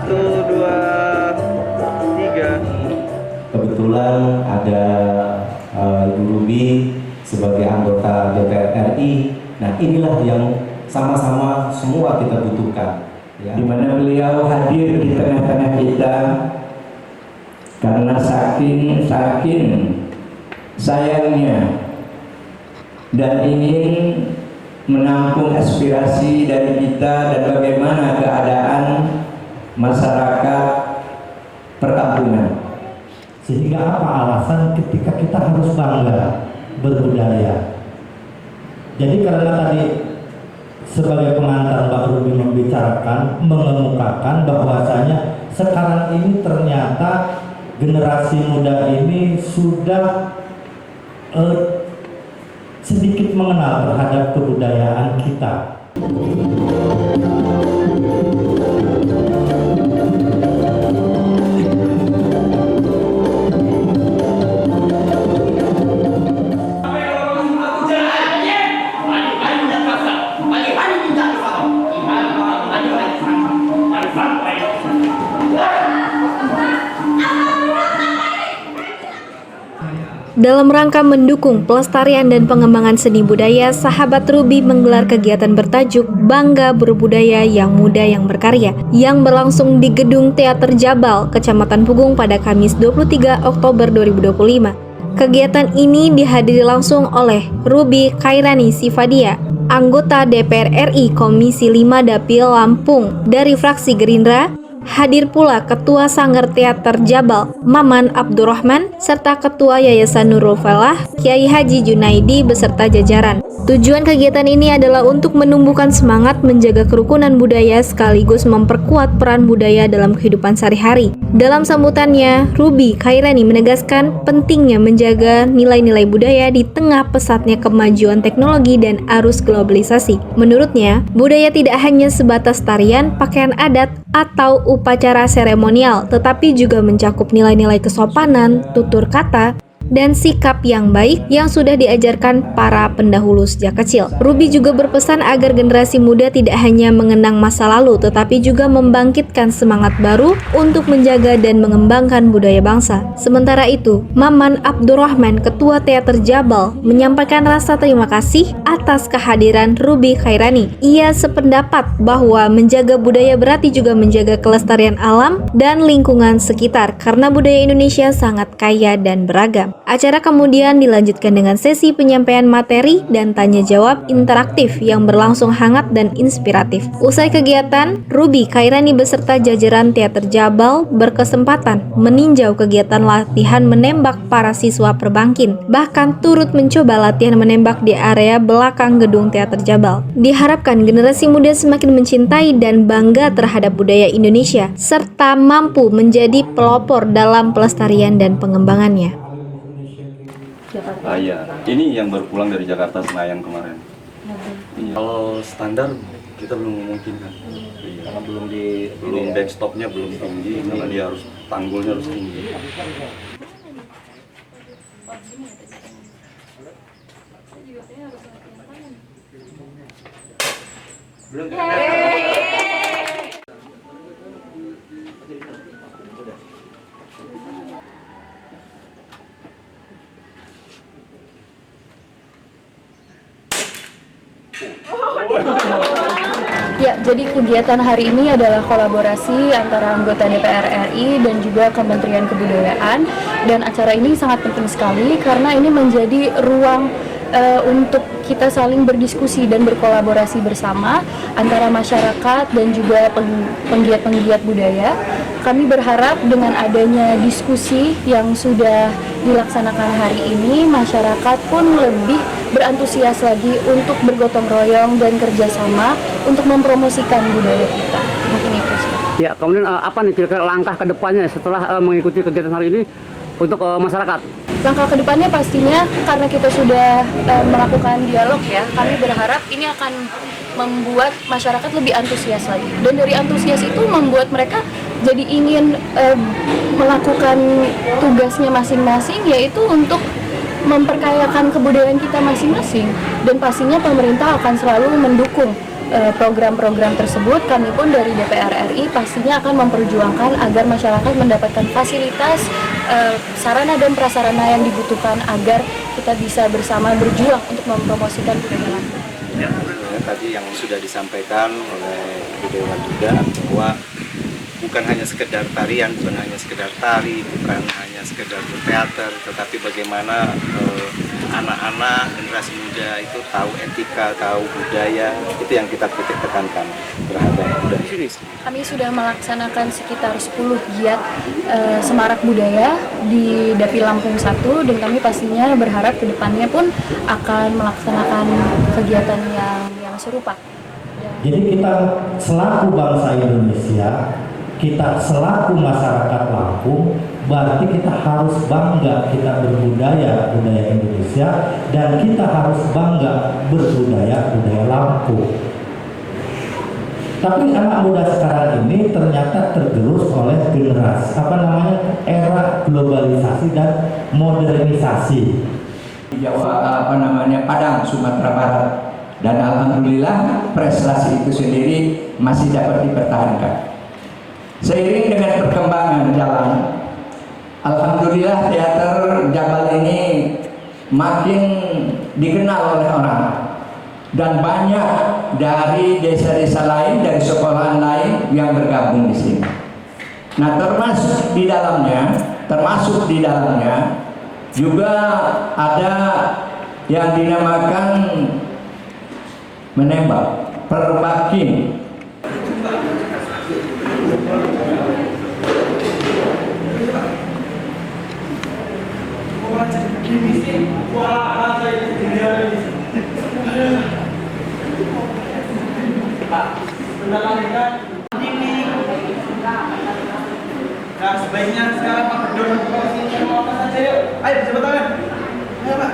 Satu, dua, tiga. Kebetulan ada Ibu Ruby sebagai anggota DPR RI. Nah, inilah yang sama-sama semua kita butuhkan, ya. Di mana beliau hadir di tengah-tengah kita karena saking sayangnya dan ingin menampung aspirasi dari kita dan bagaimana keadaan masyarakat perkampungan. Sehingga apa alasan ketika kita harus bangga berbudaya? Jadi karena tadi sebagai pengantar Mbak Ruby membicarakan, mengemukakan bahwasanya sekarang ini ternyata generasi muda ini sudah sedikit mengenal terhadap kebudayaan kita. Dalam rangka mendukung pelestarian dan pengembangan seni budaya, Sahabat Ruby menggelar kegiatan bertajuk Bangga Berbudaya Yang Muda Yang Berkarya yang berlangsung di Gedung Teater Jabal, Kecamatan Pugung pada Kamis 23 Oktober 2025. Kegiatan ini dihadiri langsung oleh Ruby Khairani Sifadia, anggota DPR RI Komisi 5 Dapil Lampung dari fraksi Gerindra. Hadir pula Ketua Sanggar Teater Jabal, Maman Abdurrahman, serta Ketua Yayasan Nurul Falah, Kiai Haji Junaidi beserta jajaran. Tujuan kegiatan ini adalah untuk menumbuhkan semangat menjaga kerukunan budaya sekaligus memperkuat peran budaya dalam kehidupan sehari-hari. Dalam sambutannya, Ruby Khairani menegaskan pentingnya menjaga nilai-nilai budaya di tengah pesatnya kemajuan teknologi dan arus globalisasi. Menurutnya, budaya tidak hanya sebatas tarian, pakaian adat, atau upacara seremonial, tetapi juga mencakup nilai-nilai kesopanan, tutur kata, dan sikap yang baik yang sudah diajarkan para pendahulu sejak kecil. Ruby juga berpesan agar generasi muda tidak hanya mengenang masa lalu, tetapi juga membangkitkan semangat baru untuk menjaga dan mengembangkan budaya bangsa. Sementara itu, Maman Abdurrahman, Ketua Teater Jabal, menyampaikan rasa terima kasih atas kehadiran Ruby Khairani. Ia sependapat bahwa menjaga budaya berarti juga menjaga kelestarian alam dan lingkungan sekitar, karena budaya Indonesia sangat kaya dan beragam. Acara kemudian dilanjutkan dengan sesi penyampaian materi dan tanya jawab interaktif yang berlangsung hangat dan inspiratif. Usai kegiatan, Ruby Khairani beserta jajaran Teater Jabal berkesempatan meninjau kegiatan latihan menembak para siswa Perbangkin, bahkan turut mencoba latihan menembak di area belakang gedung Teater Jabal. Diharapkan generasi muda semakin mencintai dan bangga terhadap budaya Indonesia, serta mampu menjadi pelopor dalam pelestarian dan pengembangannya. Iya, ini yang baru pulang dari Jakarta Senayan kemarin. Iya. Kalau standar kita belum memungkinkan. Iya. Karena belum backstopnya belum tinggi, karena dia harus tanggulnya harus tinggi. Ya, jadi kegiatan hari ini adalah kolaborasi antara anggota DPR RI dan juga Kementerian Kebudayaan, dan acara ini sangat penting sekali karena ini menjadi ruang untuk kita saling berdiskusi dan berkolaborasi bersama antara masyarakat dan juga penggiat-penggiat budaya. Kami berharap dengan adanya diskusi yang sudah dilaksanakan hari ini, masyarakat pun lebih berantusias lagi untuk bergotong royong dan kerjasama untuk mempromosikan budaya kita. Mungkin itu sih. Ya, kemudian apa nih kira-kira langkah ke depannya setelah mengikuti kegiatan hari ini untuk masyarakat? Langkah ke depannya pastinya karena kita sudah melakukan dialog ya, kami berharap ini akan membuat masyarakat lebih antusias lagi. Dan dari antusias itu membuat mereka jadi ingin melakukan tugasnya masing-masing, yaitu untuk memperkayakan kebudayaan kita masing-masing. Dan pastinya pemerintah akan selalu mendukung program-program tersebut, kami pun dari DPR RI pastinya akan memperjuangkan agar masyarakat mendapatkan fasilitas, sarana dan prasarana yang dibutuhkan agar kita bisa bersama berjuang untuk mempromosikan budaya Lampung. Ya, tadi yang sudah disampaikan oleh Ibu Dewan juga bahwa bukan hanya sekedar tarian, bukan hanya sekedar tari, bukan hanya sekedar berteater, tetapi bagaimana anak-anak generasi muda itu tahu etika, tahu budaya, itu yang kita titik tekankan terhadap budaya ini. Kami sudah melaksanakan sekitar 10 giat semarak budaya di Dapil Lampung 1, dan kami pastinya berharap kedepannya pun akan melaksanakan kegiatan yang serupa. Jadi kita selaku bangsa Indonesia, kita selaku masyarakat Lampung, berarti kita harus bangga kita berbudaya Indonesia, dan kita harus bangga budaya Lampung. Tapi anak muda sekarang ini ternyata tergerus oleh generasi era globalisasi dan modernisasi. Di Jawa Padang, Sumatera Barat, dan alhamdulillah prestasi itu sendiri masih dapat dipertahankan. Seiring dengan perkembangan zaman, alhamdulillah teater Jabal ini makin dikenal oleh orang, dan banyak dari desa-desa lain, dari sekolahan lain yang bergabung di sini. Nah, termasuk di dalamnya juga ada yang dinamakan menembak, perbakin. Nah, sebaiknya sekarang Pak Bedor mau apa saja yuk. Ayo berjabat tangan. Ayo Pak.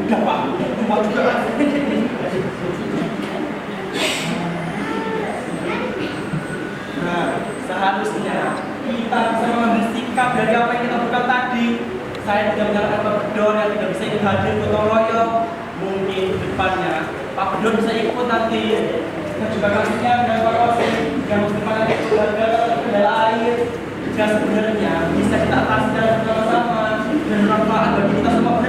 Udah Pak. Lupa juga Pak. Nah, seharusnya kita bisa mengambil sikap dari apa yang kita buat tadi. Saya tidak menyalahkan Pak Bedor yang tidak bisa ikut hadir gotong royong. Mungkin depannya Pak Bedor bisa ikut nanti. Kita juga kasusnya dengan Pak Rosi yang mesti pakai kendala air. Yang sebenarnya bisa kita atasi bersama-sama dan bermanfaat bagi kita semua.